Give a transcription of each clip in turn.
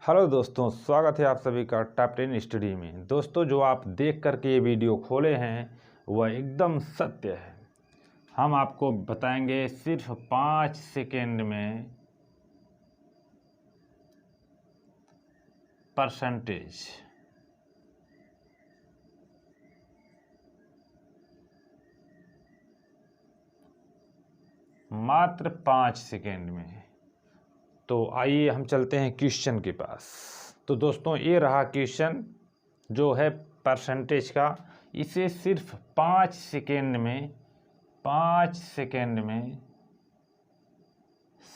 Hello दोस्तों, स्वागत है आप सभी का टॉप 10 स्टडी में। दोस्तों, जो आप देख करके ये वीडियो खोले हैं वह एकदम सत्य है। हम आपको बताएंगे सिर्फ 5 सेकेंड में परसेंटेज। मात्र 5 सेकेंड में। तो आइए हम चलते हैं क्वेश्चन के पास। तो दोस्तों, ये रहा क्वेश्चन जो है परसेंटेज का। इसे सिर्फ 5 सेकेंड में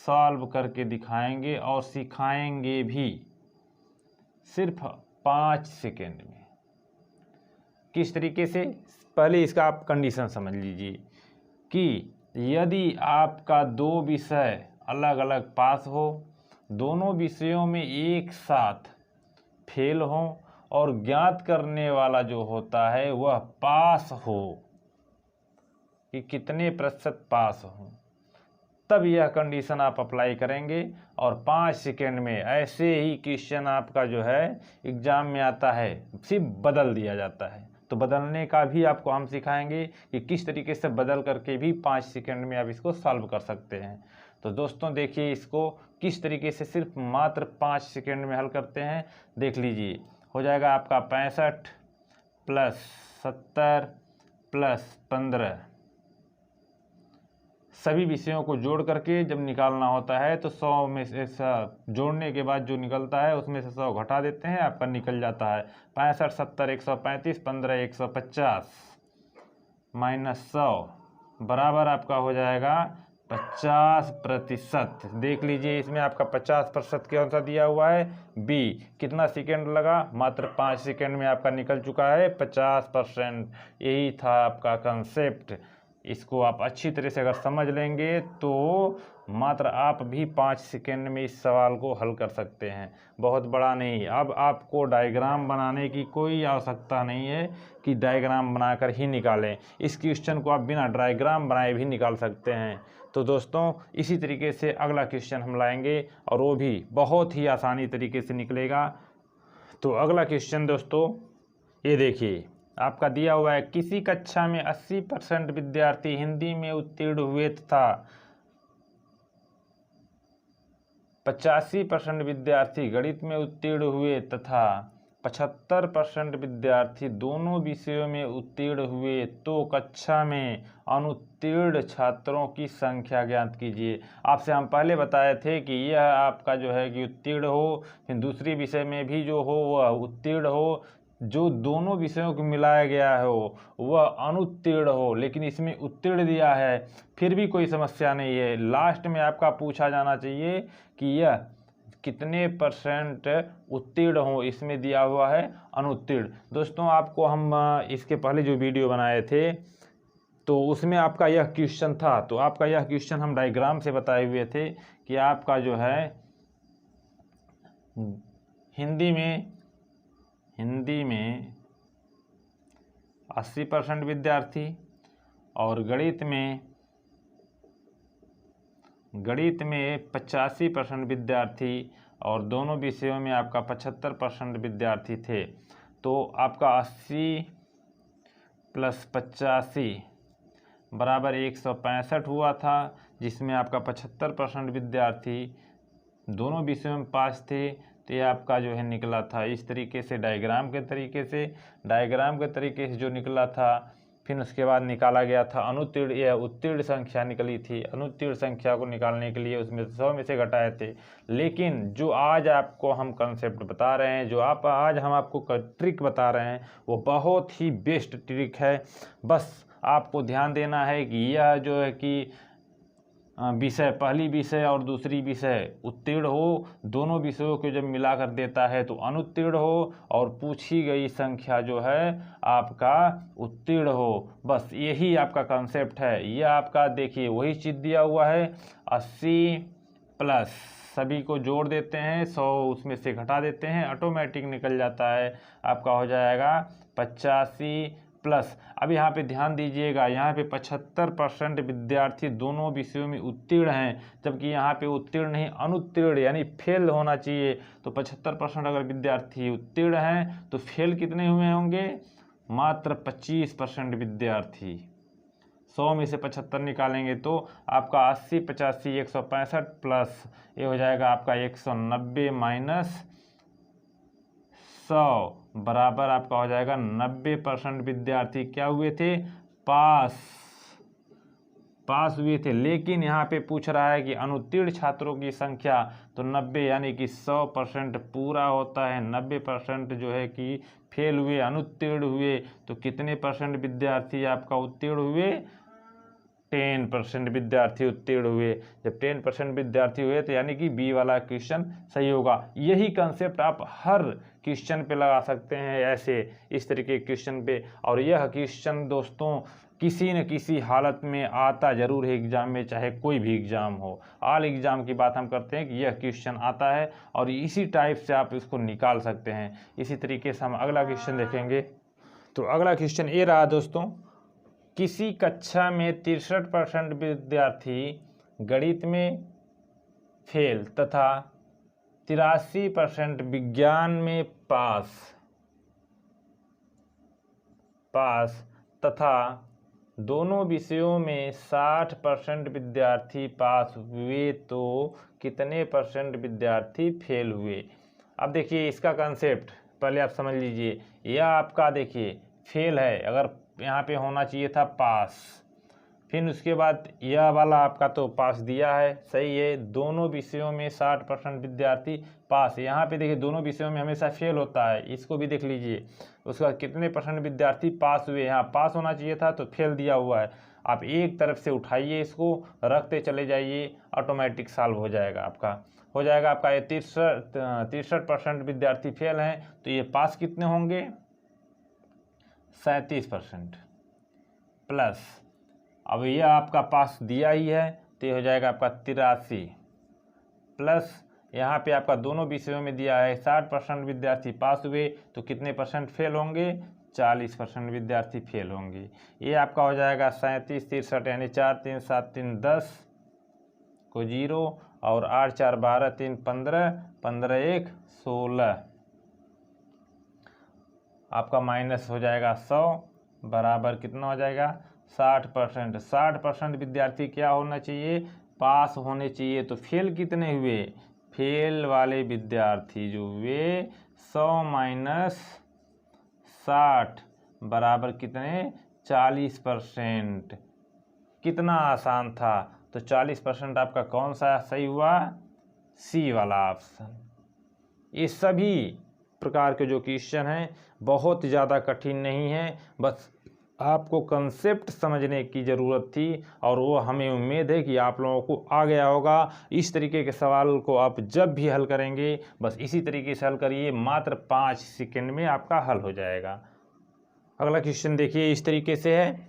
सॉल्व करके दिखाएंगे और सिखाएंगे भी सिर्फ 5 सेकेंड में। किस तरीके से? पहले इसका आप कंडीशन समझ लीजिए कि यदि आपका 2 विषय अलग अलग पास हो, दोनों विषयों में एक साथ फेल हो और ज्ञात करने वाला जो होता है वह पास हो कि कितने प्रतिशत पास हो, तब यह कंडीशन आप अप्लाई करेंगे और 5 सेकेंड में ऐसे ही क्वेश्चन आपका जो है एग्जाम में आता है, सिर्फ बदल दिया जाता है। तो बदलने का भी आपको हम सिखाएंगे कि किस तरीके से बदल करके भी 5 सेकेंड में आप इसको सॉल्व कर सकते हैं। तो दोस्तों देखिए, इसको किस तरीके से सिर्फ मात्र 5 सेकेंड में हल करते हैं। देख लीजिए, हो जाएगा आपका 65 + 70 + 15। सभी विषयों को जोड़ करके जब निकालना होता है तो 100 में से जोड़ने के बाद जो निकलता है उसमें से 100 घटा देते हैं, आपका निकल जाता है 65 70 135 15 150 -100 बराबर आपका हो जाएगा 50%। देख लीजिए, इसमें आपका 50% कौन सा दिया हुआ है? बी। कितना सेकेंड लगा? मात्र 5 सेकेंड में आपका निकल चुका है 50%। यही था आपका कंसेप्ट। इसको आप अच्छी तरह से अगर समझ लेंगे तो मात्र आप भी 5 सेकेंड में इस सवाल को हल कर सकते हैं। बहुत बड़ा नहीं। अब आपको डायग्राम बनाने की कोई आवश्यकता नहीं है कि डायग्राम बनाकर ही निकालें। इस क्वेश्चन को आप बिना डायग्राम बनाए भी निकाल सकते हैं। तो दोस्तों, इसी तरीके से अगला क्वेश्चन हम लाएंगे और वो भी बहुत ही आसानी तरीके से निकलेगा। तो अगला क्वेश्चन दोस्तों ये देखिए, आपका दिया हुआ है किसी कक्षा में 80% विद्यार्थी हिंदी में उत्तीर्ण हुए तथा 85% विद्यार्थी गणित में उत्तीर्ण हुए तथा 75% विद्यार्थी दोनों विषयों में उत्तीर्ण हुए, तो कक्षा में अनुत्तीर्ण छात्रों की संख्या ज्ञात कीजिए। आपसे हम पहले बताए थे कि यह आपका जो है कि उत्तीर्ण हो, फिर दूसरी विषय में भी जो हो वह उत्तीर्ण हो, जो दोनों विषयों को मिलाया गया हो वह अनुत्तीर्ण हो, लेकिन इसमें उत्तीर्ण दिया है फिर भी कोई समस्या नहीं है। लास्ट में आपका पूछा जाना चाहिए कि यह कितने % उत्तीर्ण हो, इसमें दिया हुआ है अनुत्तीर्ण। दोस्तों, आपको हम इसके पहले जो वीडियो बनाए थे तो उसमें आपका यह क्वेश्चन था। तो आपका यह क्वेश्चन हम डायग्राम से बताए हुए थे कि आपका जो है हिंदी में 80% विद्यार्थी और गणित में 85% विद्यार्थी और दोनों विषयों में आपका 75% विद्यार्थी थे। तो आपका 80 + 85 बराबर 165 हुआ था, जिसमें आपका 75% विद्यार्थी दोनों विषयों में पास थे। तो ये आपका जो है निकला था इस तरीके से, डायग्राम के तरीके से जो निकला था। फिर उसके बाद निकाला गया था अनुत्तीर्ण या उत्तीर्ण संख्या निकली थी। अनुत्तीर्ण संख्या को निकालने के लिए उसमें 100 में से घटाए थे। लेकिन जो आज आपको हम कंसेप्ट बता रहे हैं, जो आज हम आपको ट्रिक बता रहे हैं, वो बहुत ही बेस्ट ट्रिक है। बस आपको ध्यान देना है कि यह जो है कि विषय, पहली विषय और दूसरी विषय उत्तीर्ण हो, दोनों विषयों को जब मिलाकर देता है तो अनुत्तीर्ण हो, और पूछी गई संख्या जो है आपका उत्तीर्ण हो। बस यही आपका कंसेप्ट है। यह आपका देखिए वही चीज़ दिया हुआ है, 80 प्लस सभी को जोड़ देते हैं, 100 उसमें से घटा देते हैं, ऑटोमेटिक निकल जाता है। आपका हो जाएगा 85 प्लस, अब यहाँ पे ध्यान दीजिएगा, यहाँ पे 75% विद्यार्थी दोनों विषयों में उत्तीर्ण हैं, जबकि यहाँ पे उत्तीर्ण नहीं अनुत्तीर्ण यानी फेल होना चाहिए। तो 75% अगर विद्यार्थी उत्तीर्ण हैं तो फेल कितने हुए होंगे? मात्र 25% विद्यार्थी। 100 में से 75 निकालेंगे तो आपका 80, 85, 165 प्लस ये हो जाएगा आपका 190 माइनस 100 बराबर आपका हो जाएगा 90% विद्यार्थी क्या हुए थे? पास हुए थे। लेकिन यहाँ पे पूछ रहा है कि अनुत्तीर्ण छात्रों की संख्या, तो 90 यानी कि 100% पूरा होता है, 90% जो है कि फेल हुए, अनुत्तीर्ण हुए। तो कितने परसेंट विद्यार्थी आपका उत्तीर्ण हुए? 10% विद्यार्थी उत्तीर्ण हुए। जब 10% विद्यार्थी हुए तो यानी कि बी वाला क्वेश्चन सही होगा। यही कंसेप्ट आप हर क्वेश्चन पे लगा सकते हैं, ऐसे इस तरीके के क्वेश्चन पे। और यह क्वेश्चन दोस्तों किसी न किसी हालत में आता जरूर है एग्जाम में, चाहे कोई भी एग्जाम हो। ऑल एग्जाम की बात हम करते हैं कि यह क्वेश्चन आता है और इसी टाइप से आप इसको निकाल सकते हैं। इसी तरीके से हम अगला क्वेश्चन देखेंगे। तो अगला क्वेश्चन ये रहा दोस्तों, किसी कक्षा में 63% विद्यार्थी गणित में फेल तथा 83% विज्ञान में पास तथा दोनों विषयों में 60% विद्यार्थी पास हुए, तो कितने परसेंट विद्यार्थी फेल हुए? अब देखिए इसका कंसेप्ट पहले आप समझ लीजिए। यह आपका देखिए फेल है, अगर यहाँ पे होना चाहिए था पास। फिर उसके बाद यह वाला आपका तो पास दिया है, सही है। दोनों विषयों में 60% विद्यार्थी पास, यहाँ पे देखिए दोनों विषयों में हमेशा फेल होता है, इसको भी देख लीजिए। उसका कितने परसेंट विद्यार्थी पास हुए, यहाँ पास होना चाहिए था तो फेल दिया हुआ है। आप एक तरफ से उठाइए, इसको रखते चले जाइए, ऑटोमेटिक सॉल्व हो जाएगा आपका। हो जाएगा आपका ये 63% विद्यार्थी फेल हैं, तो ये पास कितने होंगे? 37% प्लस, अब यह आपका पास दिया ही है तो ये हो जाएगा आपका 83 प्लस, यहाँ पे आपका दोनों विषयों में दिया है 60% विद्यार्थी पास हुए, तो कितने परसेंट फेल होंगे? 40% विद्यार्थी फेल होंगे। ये आपका हो जाएगा 37 63 यानी 4 3 7 3 10 को 0 और 8 4 12 3 15 15 1 16 आपका माइनस हो जाएगा 100 बराबर कितना हो जाएगा? 60%। 60% विद्यार्थी क्या होना चाहिए? पास होने चाहिए। तो फेल कितने हुए? फेल वाले विद्यार्थी जो हुए 100 माइनस 60 बराबर कितने? 40%। कितना आसान था। तो 40% आपका कौन सा सही हुआ? सी वाला ऑप्शन। ये सभी प्रकार के जो क्वेश्चन हैं बहुत ज़्यादा कठिन नहीं है, बस आपको कंसेप्ट समझने की ज़रूरत थी और वो हमें उम्मीद है कि आप लोगों को आ गया होगा। इस तरीके के सवाल को आप जब भी हल करेंगे बस इसी तरीके से हल करिए, मात्र 5 सेकंड में आपका हल हो जाएगा। अगला क्वेश्चन देखिए इस तरीके से है,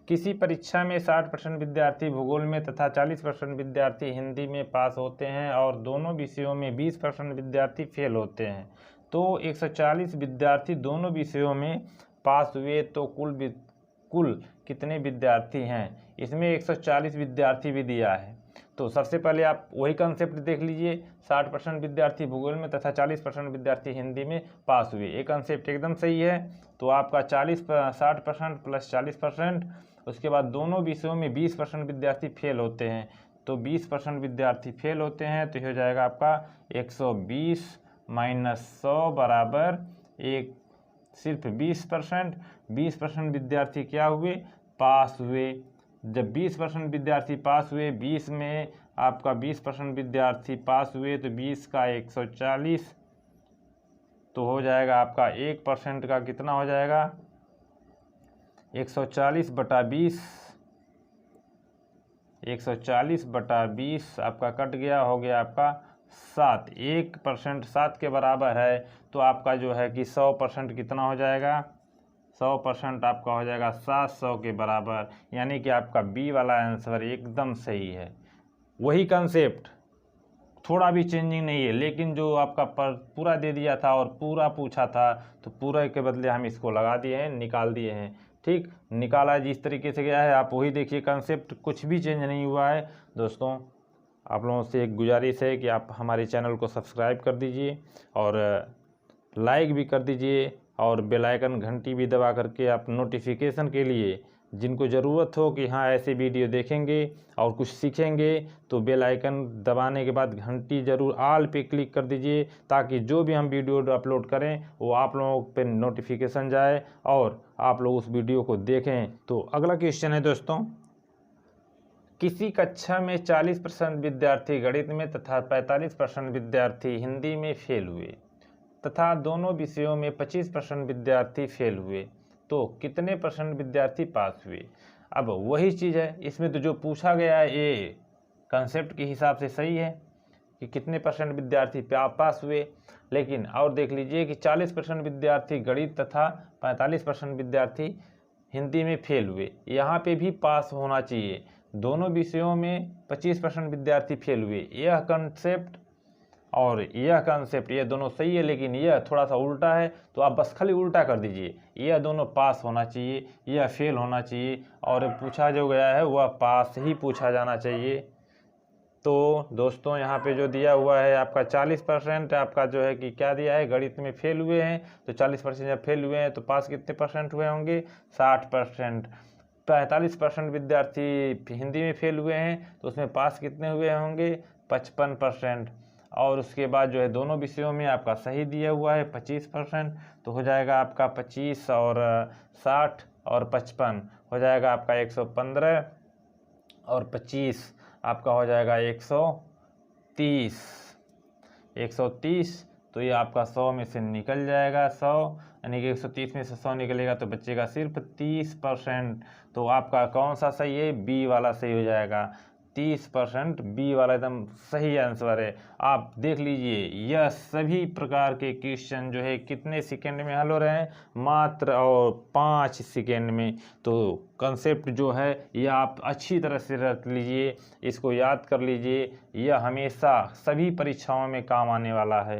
किसी परीक्षा में 60% विद्यार्थी भूगोल में तथा 40% विद्यार्थी हिंदी में पास होते हैं और दोनों विषयों में 20% विद्यार्थी फेल होते हैं। तो 140 विद्यार्थी दोनों विषयों में पास हुए, तो कुल कितने विद्यार्थी हैं? इसमें 140 विद्यार्थी भी दिया है। तो सबसे पहले आप वही कंसेप्ट देख लीजिए, 60% विद्यार्थी भूगोल में तथा 40% विद्यार्थी हिंदी में पास हुए। ये कंसेप्ट एकदम सही है। तो आपका 60% प्लस 40%, उसके बाद दोनों विषयों में 20% विद्यार्थी फेल होते हैं, तो 20% विद्यार्थी फेल होते हैं, तो ये हो जाएगा आपका 120 माइनस 100 बराबर एक सिर्फ 20% विद्यार्थी क्या हुए? पास हुए। जब 20% विद्यार्थी पास हुए, 20 में आपका 20% विद्यार्थी पास हुए, तो 20 का 140, तो हो जाएगा आपका 1% का कितना हो जाएगा? 140 बटा 20, 140 बटा 20 आपका कट गया, हो गया आपका 7। 1% 7 के बराबर है, तो आपका जो है कि 100% कितना हो जाएगा? 100% आपका हो जाएगा 700 के बराबर, यानी कि आपका बी वाला आंसर एकदम सही है। वही कंसेप्ट, थोड़ा भी चेंजिंग नहीं है, लेकिन जो आपका पूरा दे दिया था और पूरा पूछा था, तो पूरा के बदले हम इसको लगा दिए हैं, निकाल दिए हैं। ठीक, निकाला जिस तरीके से गया है आप वही देखिए, कंसेप्ट कुछ भी चेंज नहीं हुआ है। दोस्तों आप लोगों से एक गुजारिश है कि आप हमारे चैनल को सब्सक्राइब कर दीजिए और लाइक भी कर दीजिए और बेल आइकन घंटी भी दबा करके आप नोटिफिकेशन के लिए, जिनको ज़रूरत हो कि हाँ ऐसे वीडियो देखेंगे और कुछ सीखेंगे, तो बेल आइकन दबाने के बाद घंटी ज़रूर ऑल पे क्लिक कर दीजिए, ताकि जो भी हम वीडियो अपलोड करें वो आप लोगों पे नोटिफिकेशन जाए और आप लोग उस वीडियो को देखें। तो अगला क्वेश्चन है दोस्तों, किसी कक्षा में 40% विद्यार्थी गणित में तथा 45% विद्यार्थी हिंदी में फेल हुए तथा दोनों विषयों में 25% विद्यार्थी फेल हुए, तो कितने परसेंट विद्यार्थी पास हुए। अब वही चीज़ है, इसमें तो जो पूछा गया है ये कंसेप्ट के हिसाब से सही है कि कितने परसेंट विद्यार्थी पास हुए, लेकिन और देख लीजिए कि 40% विद्यार्थी गणित तथा 45% विद्यार्थी हिंदी में फेल हुए। यहाँ पे भी पास होना चाहिए, दोनों विषयों में 25% विद्यार्थी फेल हुए। यह कंसेप्ट और यह कंसेप्ट ये दोनों सही है, लेकिन यह थोड़ा सा उल्टा है, तो आप बस खाली उल्टा कर दीजिए। यह दोनों पास होना चाहिए, यह फेल होना चाहिए, और पूछा जो गया है वह पास ही पूछा जाना चाहिए। तो दोस्तों यहाँ पे जो दिया हुआ है आपका 40% आपका जो है कि क्या दिया है, गणित में फेल हुए हैं, तो 40% जब फेल हुए हैं तो पास कितने परसेंट हुए होंगे, 60%। 45% विद्यार्थी हिंदी में फेल हुए हैं तो उसमें पास कितने हुए होंगे, 55%। और उसके बाद जो है दोनों विषयों में आपका सही दिया हुआ है 25%, तो हो जाएगा आपका 25 और 60 और 55 हो जाएगा आपका 115 और 25 आपका हो जाएगा 130। तो ये आपका 100 में से निकल जाएगा 100, यानी कि 130 में से 100 निकलेगा तो बचेगा सिर्फ 30%। तो आपका कौन सा सही है, बी वाला सही हो जाएगा। 30% बी वाला एकदम सही आंसर है। आप देख लीजिए यह सभी प्रकार के क्वेश्चन जो है कितने सेकंड में हल हो रहे हैं, मात्र और 5 सेकंड में। तो कंसेप्ट जो है यह आप अच्छी तरह से रख लीजिए, इसको याद कर लीजिए, यह हमेशा सभी परीक्षाओं में काम आने वाला है।